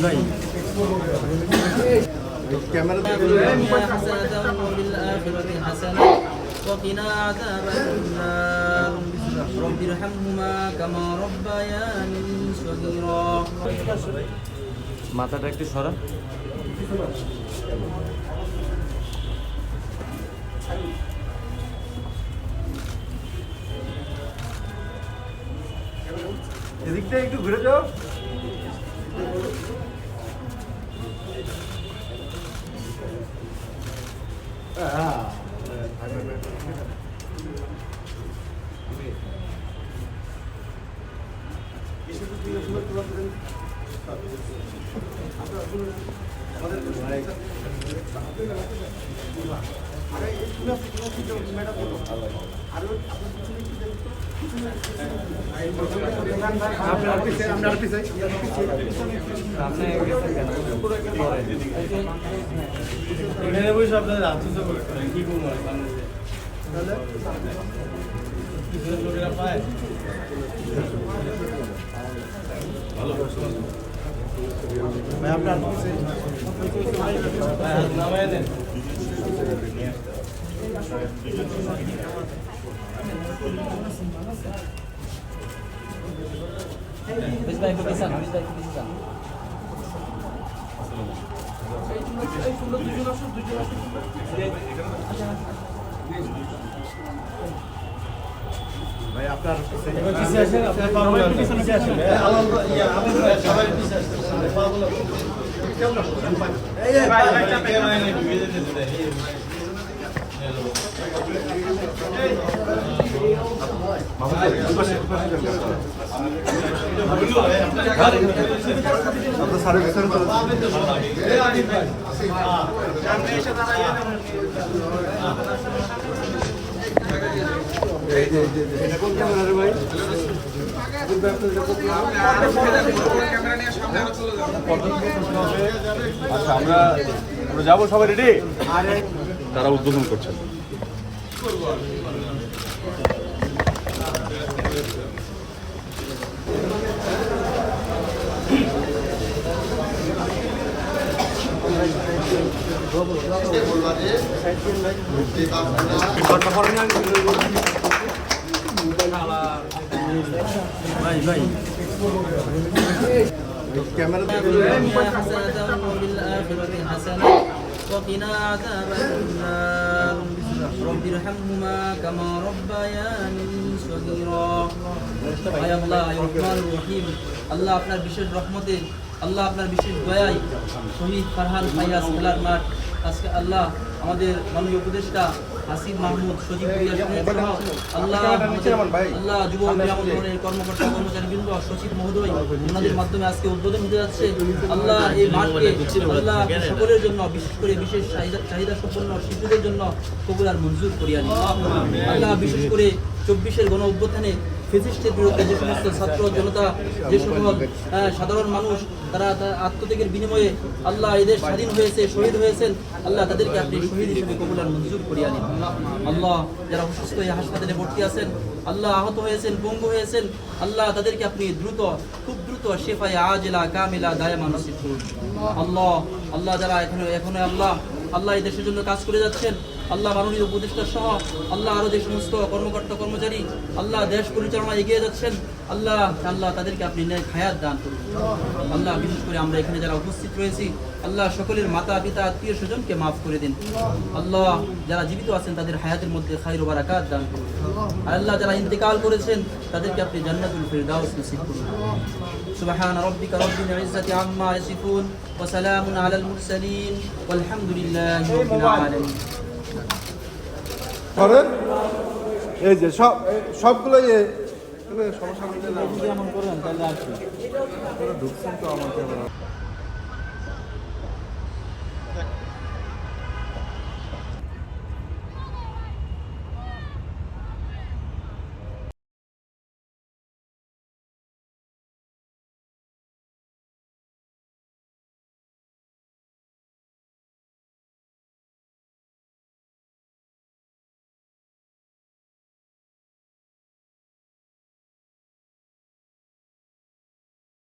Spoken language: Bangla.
ভাই ক্যামেরা وقنا عذاب النار رب ارحمهما كما ربياني صغيرا মাথাটা একটু সরা এদিকটা একটু ঘুরে যাও এখানে বসে আপনাদের আত্মীয় করতে কি করবো লোকেরা পায় ভালো ভাই আপনার নামায় নেন ভাই কবিসান ভাই কবিসান ভাই আপনার পিছে আসেন আপনার পাবল পিছে আসেন আলাদা আমাদের সবাই পিছে আসেন পাবল এই ভাই ক্যামেরা নিয়ে ঢুকে যেতে দেয় আপনার সাড়ে ভিতরে আচ্ছা আমরা যাবো সবাই রেডি তারা উদ্বোধন করছেন ভাই ক্যামেরা وقنا عذاب النار رب ارحمهما كما ربياني صغيرا يا الله يا رحمن الرحيم আল্লাহ আপনার বিশেষ রহমতে আল্লাহ আপনার বিশেষ দয়ায় শহীদ ফারহান ফাইয়াজ খেলার মাঠ আজকে আল্লাহ আমাদের মাননীয় উপদেষ্টা হাসিব মাহমুদ সজীব আল্লাহ আল্লাহ যুব বিরামনের কর্মকর্তা কর্মচারীবৃন্দ সচিব মহোদয় ওনাদের মাধ্যমে আজকে উদ্বোধন হতে যাচ্ছে আল্লাহ এই মাঠকে আল্লাহ সকলের জন্য বিশেষ করে বিশেষ চাহিদা সম্পন্ন শিশুদের জন্য কবুল আর মঞ্জুর করিয়া নিন আল্লাহ বিশেষ করে 24-এর গণ অভ্যুত্থানে ফেসিস্টের বিরুদ্ধে যে সমস্ত ছাত্র জনতা যে সকল সাধারণ মানুষ তারা আত্মত্যাগের বিনিময়ে আল্লাহ এদের স্বাধীন হয়েছে শহীদ হয়েছেন আল্লাহ তাদেরকে আপনি শহীদ হিসেবে কবুল আর মঞ্জুর করিয়া নিন আল্লাহ যারা অসুস্থ হয়ে হাসপাতালে ভর্তি আছেন আল্লাহ আহত হয়েছেন পঙ্গু হয়েছেন আল্লাহ তাদেরকে আপনি খুব দ্রুত শেফায়ে আজেলা কামিলা দায়মা নসিব করুন আল্লাহ আল্লাহ যারা এখনো আল্লাহ এই দেশের জন্য কাজ করে যাচ্ছেন আল্লাহ মাননীয় উপদেষ্টা সহ আল্লাহ আরো যে সমস্ত কর্মকর্তা কর্মচারী আল্লাহ দেশ পরিচালনা এগিয়ে যাচ্ছেন আল্লাহ আল্লাহ তাদেরকে আপনি নেক হায়াত দান করুন আল্লাহ বিশেষ করে আমরা এখানে যারা উপস্থিত রয়েছি আল্লাহ সকলের মাতা পিতা আত্মীয় স্বজনকে মাফ করে দিন আল্লাহ যারা জীবিত আছেন তাদের হায়াতের মধ্যে খায়র ও বারাকাত দান করুন আল্লাহ যারা ইন্তেকাল করেছেন তাদেরকে আপনি জান্নাতুল ফিরদাউস নসিব করুন সুবহান রাব্বিকা রাব্বিল ইজ্জাতি আম্মা ইয়াসিফুন ওয়া সালামুন আলাল মুরসালিন ওয়ালহামদুলিল্লাহি রাব্বিল আলামিন করেন এই যে সবগুলোই সমস্যা যদি এমন করেন তাহলে আর কি ঢুকছেন তো আমাকে